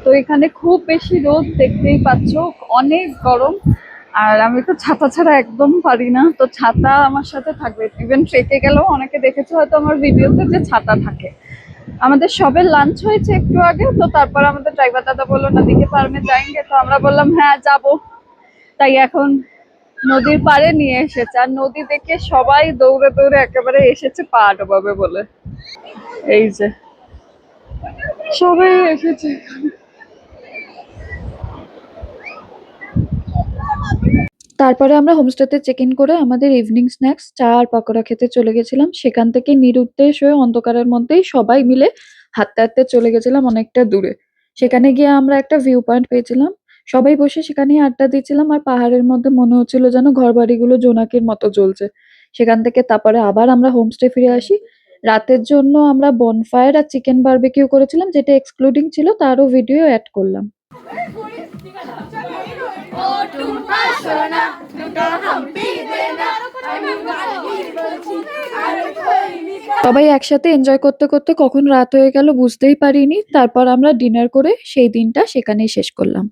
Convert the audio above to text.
তো এখানে খুব বেশি রোদ, দেখতেই পাচ্ছ, অনেক গরম। আর আমি তো ছাতা ছাড়া একদম পারি না, তো ছাতা আমার সাথে থাকবে। ইভেন ট্রেকে গেলেও অনেকে দেখেছো হয়তো আমার ভিডিওতে যে ছাতা থাকে। আমাদের সবে লাঞ্চ হয়েছে একটু আগে, তো তারপর আমাদের ড্রাইভার দাদা বললো নদীকে পার মে যাएंगे, তো আমরা বললাম হ্যাঁ যাবো। তাই এখন নদীর পাড়ে নিয়ে এসেছে, আর নদী দেখে সবাই দৌড়ে দৌড়ে একেবারে এসেছে পা ডোবাবে বলে। এই যে সবাই এসেছে। তারপরে আমরা হোমস্টেতে চেক ইন করে আমাদের ইভিনিং স্ন্যাক্স চা আর পকোড়া খেতে চলে গেছিলাম। সেখান থেকে নিরুদ্দেশ হয়ে অন্ধকারের মধ্যেই সবাই মিলে হাঁটতে হাঁটতে চলে গেছিলাম অনেকটা দূরে। সেখানে গিয়ে আমরা একটা ভিউ পয়েন্ট পেয়েছিলাম। সবাই বসে সেখানেই আড্ডা দিচ্ছিলাম, আর পাহাড়ের মধ্যে মনে হচ্ছিল যেন ঘর বাড়িগুলো জোনাকির মতো জ্বলছে। সেখান থেকে তারপরে আবার আমরা হোমস্টে ফিরে আসি। রাতের জন্য আমরা বনফায়ার আর চিকেন বারবিকিউ করেছিলাম, যেটা এক্সক্লুডিং ছিল, তারও ভিডিও অ্যাড করলাম। সবাই একসাথে এনজয় করতে করতে কখন রাত হয়ে গেল বুঝতেই পারিনি। তারপর আমরা ডিনার করে সেই দিনটা সেখানেই শেষ করলাম।